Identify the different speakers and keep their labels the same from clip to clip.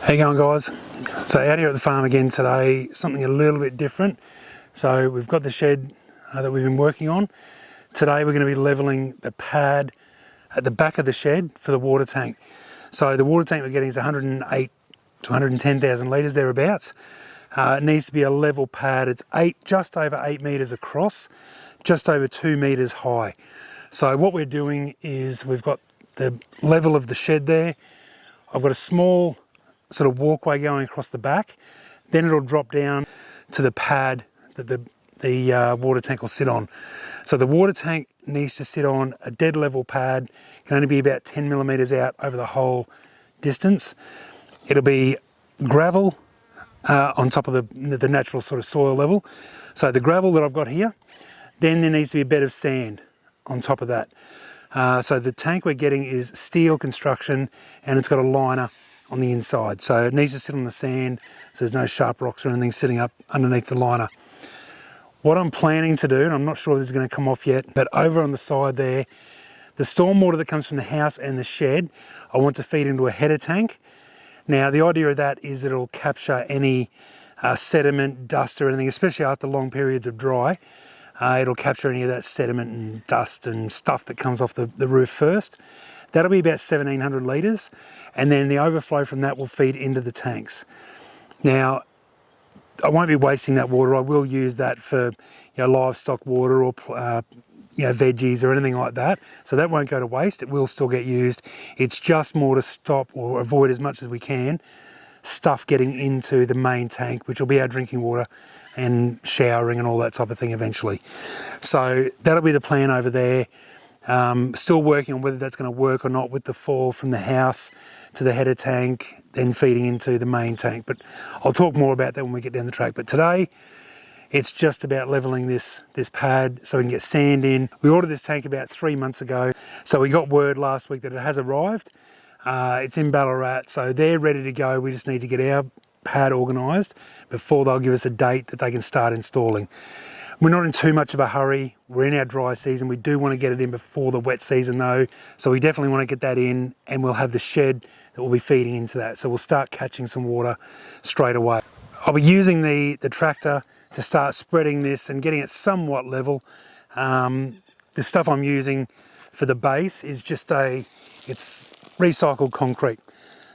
Speaker 1: How you going, guys? So out here at the farm again today, something a little bit different. So we've got the shed that we've been working on. Today we're going to be leveling the pad at the back of the shed for the water tank. So the water tank we're getting is 108 to 110,000 litres thereabouts. It needs to be a level pad. It's just over 8 metres across, just over 2 metres high. So what we're doing is we've got the level of the shed there. I've got a small sort of walkway going across the back, then it'll drop down to the pad that the water tank will sit on. So the water tank needs to sit on a dead level pad, can only be about 10 millimetres out over the whole distance. It'll be gravel on top of the natural sort of soil level. So the gravel that I've got here, then there needs to be a bed of sand on top of that. So the tank we're getting is steel construction, and it's got a liner on the inside. So it needs to sit on the sand, so there's no sharp rocks or anything sitting up underneath the liner. What I'm planning to do, and I'm not sure if this is going to come off yet, but over on the side there, the stormwater that comes from the house and the shed, I want to feed into a header tank. Now the idea of that is that it'll capture any sediment, dust or anything, especially after long periods of dry. It'll capture any of that sediment and dust and stuff that comes off the roof first. That'll be about 1,700 litres, and then the overflow from that will feed into the tanks. Now, I won't be wasting that water. I will use that for livestock water or veggies or anything like that. So that won't go to waste. It will still get used. It's just more to stop or avoid as much as we can stuff getting into the main tank, which will be our drinking water and showering and all that type of thing eventually. So that'll be the plan over there. Still working on whether that's going to work or not with the fall from the house to the header tank, then feeding into the main tank. But I'll talk more about that when we get down the track. But today, it's just about levelling this pad so we can get sand in. We ordered this tank about 3 months ago, so we got word last week that it has arrived. It's in Ballarat, so they're ready to go. We just need to get our pad organised before they'll give us a date that they can start installing. We're not in too much of a hurry. We're in our dry season. We do want to get it in before the wet season though, so we definitely want to get that in, and we'll have the shed that will be feeding into that. So we'll start catching some water straight away. I'll be using the tractor to start spreading this and getting it somewhat level. The stuff I'm using for the base is it's recycled concrete.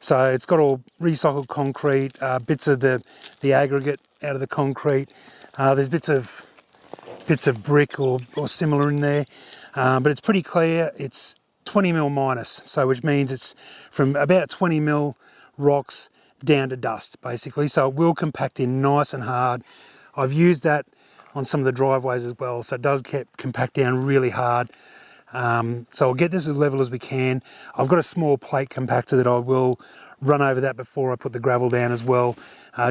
Speaker 1: So it's got all recycled concrete, bits of the aggregate out of the concrete. There's bits of brick or similar in there, but it's pretty clear. It's 20 mil minus, so which means it's from about 20 mil rocks down to dust basically. So it will compact in nice and hard. I've used that on some of the driveways as well, so it does compact down really hard. So I'll get this as level as we can. I've got a small plate compactor that I will run over that before I put the gravel down as well,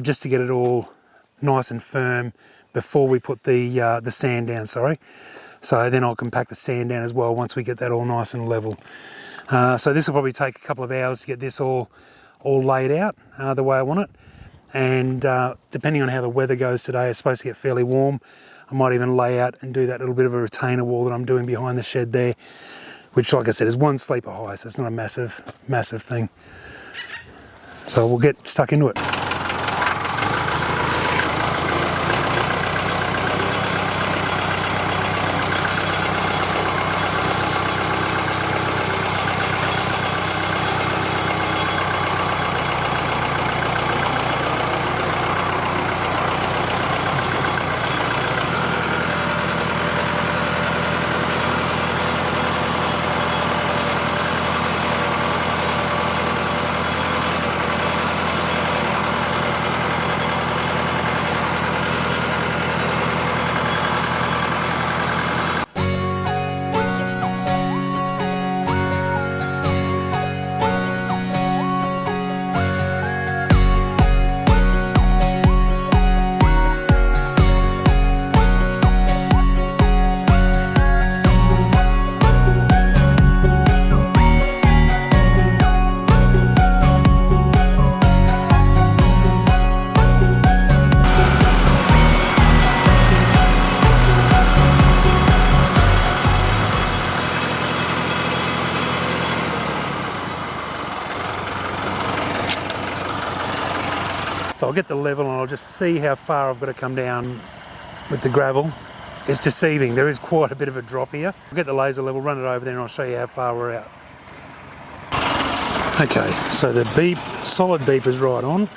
Speaker 1: just to get it all nice and firm before we put the sand down, sorry. So then I'll compact the sand down as well once we get that all nice and level. So this will probably take a couple of hours to get this all laid out the way I want it. And depending on how the weather goes today, it's supposed to get fairly warm. I might even lay out and do that little bit of a retainer wall that I'm doing behind the shed there, which, like I said, is 1 sleeper high, so it's not a massive thing. So we'll get stuck into it. So I'll get the level and I'll just see how far I've got to come down with the gravel. It's deceiving, there is quite a bit of a drop here. I'll get the laser level, run it over there and I'll show you how far we're out. Okay, so the beep, solid beep is right on.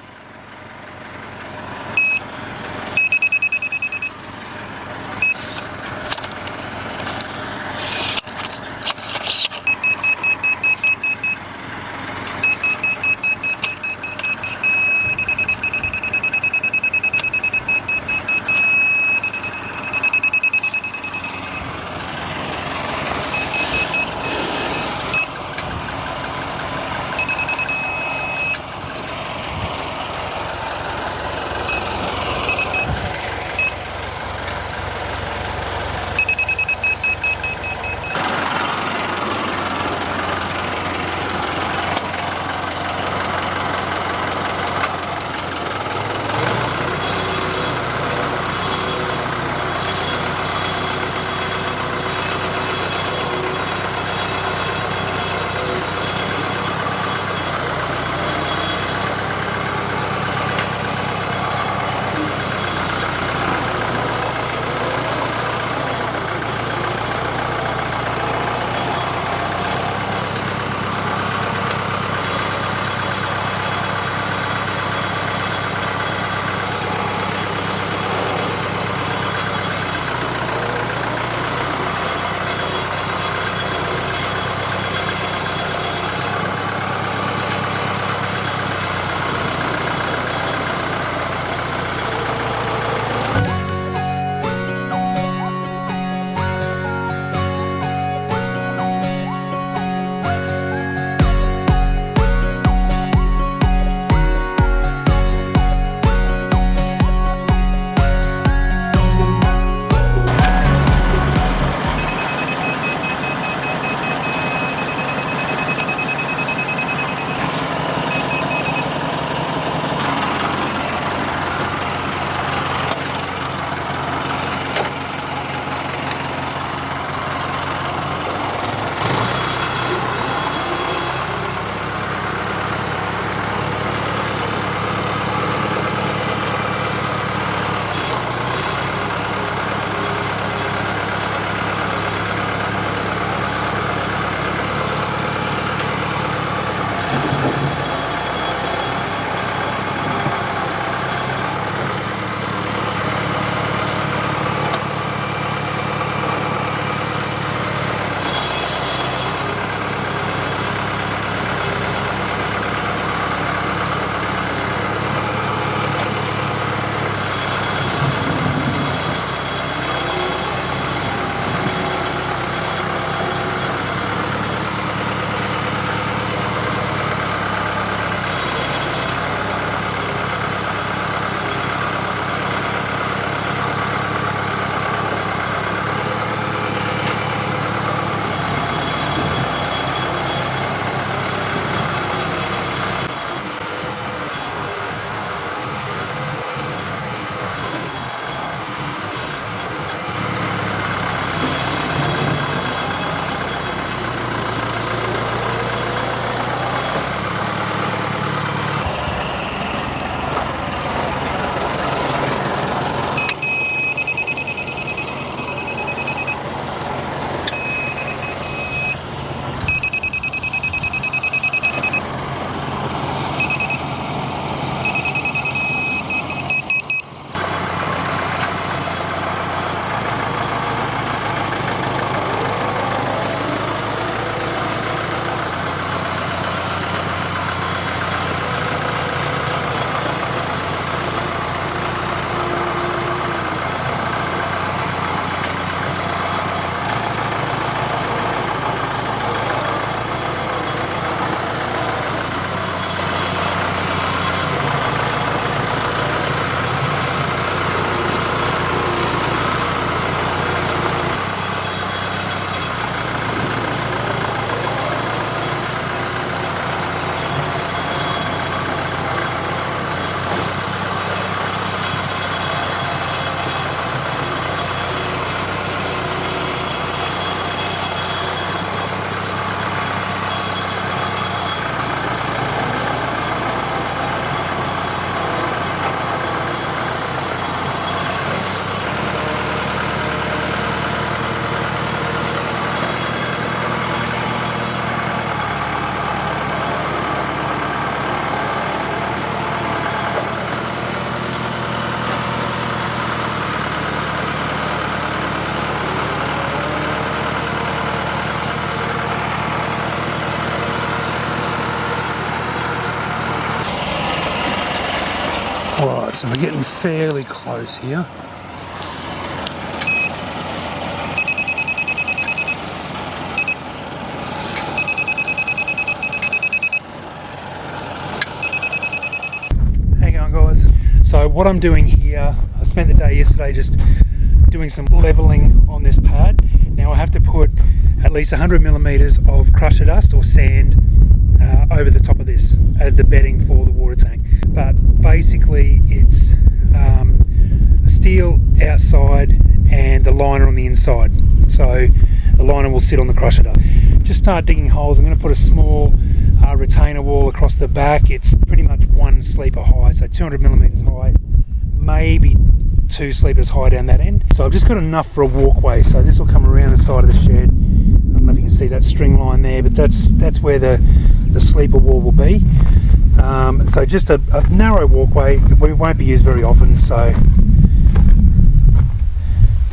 Speaker 1: Alright, so we're getting fairly close here. How you going, guys? So what I'm doing here, I spent the day yesterday just doing some levelling on this pad. Now I have to put at least 100 millimeters of crusher dust or sand over the top of this as the bedding for the water tank. But basically it's steel outside and the liner on the inside. So the liner will sit on the crusher dust. Just start digging holes. I'm going to put a small retainer wall across the back. It's pretty much one sleeper high, so 200 millimeters high, maybe 2 sleepers high down that end. So I've just got enough for a walkway. So this will come around the side of the shed. I don't know if you can see that string line there, but that's where the sleeper wall will be. So just a narrow walkway. We won't be used very often, so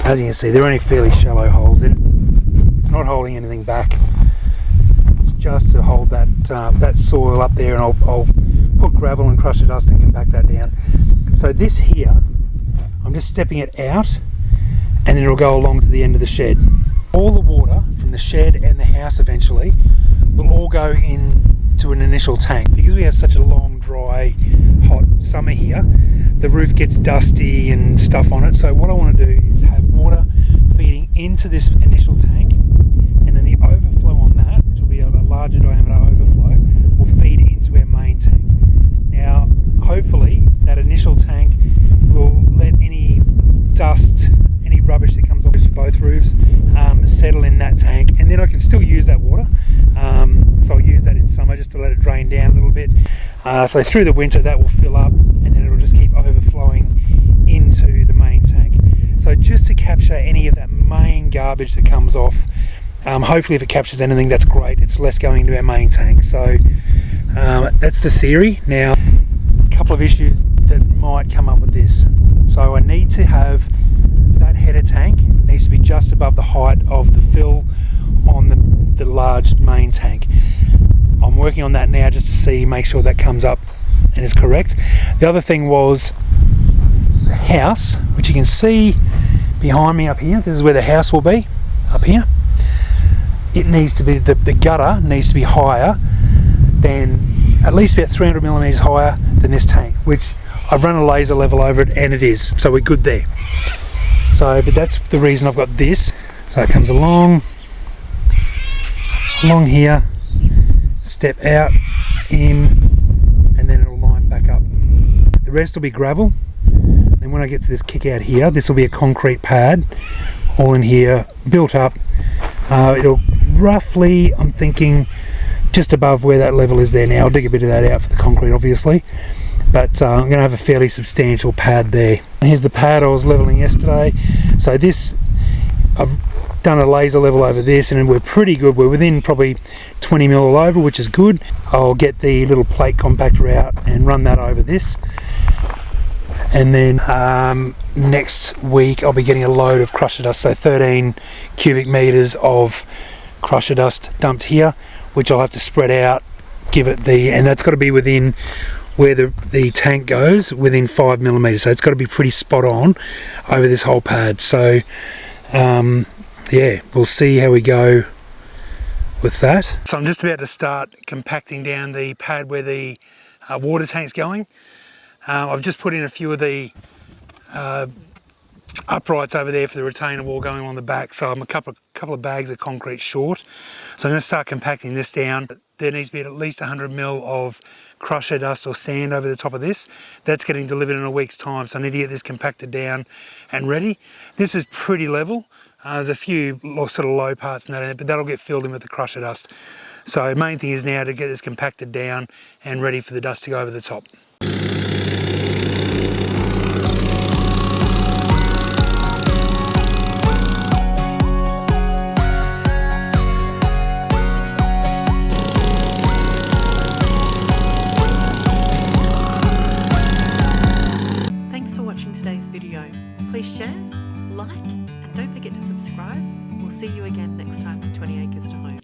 Speaker 1: as you can see, they're only fairly shallow holes in it. It's not holding anything back. It's just to hold that soil up there, and I'll put gravel and crusher dust and compact that down. So this here, I'm just stepping it out, and then it'll go along to the end of the shed. All the water from the shed and the house eventually will all go into an initial tank. Because we have such a long, dry, hot summer here, the roof gets dusty and stuff on it. So what I want to do is have water feeding into this initial tank, and then the overflow on that, which will be a larger diameter overflow, will feed into our main tank. Now, hopefully, that initial tank will let any dust, any rubbish that comes off both roofs, settle in that tank, and then I can still use that water. So I'll use that in summer just to let it drain down a little bit. So through the winter that will fill up, and then it'll just keep overflowing into the main tank. So just to capture any of that main garbage that comes off, hopefully if it captures anything, that's great. It's less going into our main tank. So that's the theory. Now, a couple of issues that might come up with this. So I need to have that header tank needs to be just above the height of the fill on the large main tank. I'm working on that now just to make sure that comes up and is correct. The other thing was the house, which you can see behind me up here. This is where the house will be, up here. It needs to be, the gutter needs to be higher than, at least about 300 millimeters higher than this tank, which I've run a laser level over it and it is, so we're good there. So, but that's the reason I've got this. So it comes along here, step out, in, and then it'll line back up. The rest will be gravel. Then when I get to this kick out here, this will be a concrete pad, all in here, built up. It'll roughly, I'm thinking, just above where that level is there now. I'll dig a bit of that out for the concrete, obviously. But I'm going to have a fairly substantial pad there. And here's the pad I was leveling yesterday. So this, I've done a laser level over this, and we're pretty good. We're within probably 20 mil all over, which is good. I'll get the little plate compactor out and run that over this. And then next week I'll be getting a load of crusher dust, so 13 cubic meters of crusher dust dumped here, which I'll have to spread out, give it and that's got to be within where the tank goes, within 5 millimeters. So it's got to be pretty spot on over this whole pad. So yeah, we'll see how we go with that. So I'm just about to start compacting down the pad where the water tank's going. I've just put in a few of the uprights over there for the retainer wall going on the back, so I'm a couple of bags of concrete short. So I'm going to start compacting this down. There needs to be at least 100 mil of crusher dust or sand over the top of this. That's getting delivered in a week's time, so I need to get this compacted down and ready. This is pretty level. There's a few sort of low parts in that, but that'll get filled in with the crusher dust. So the main thing is now to get this compacted down and ready for the dust to go over the top.
Speaker 2: Thanks for watching today's video. Please share, like, and don't forget to subscribe. We'll see you again next time with 20 Acres to Home.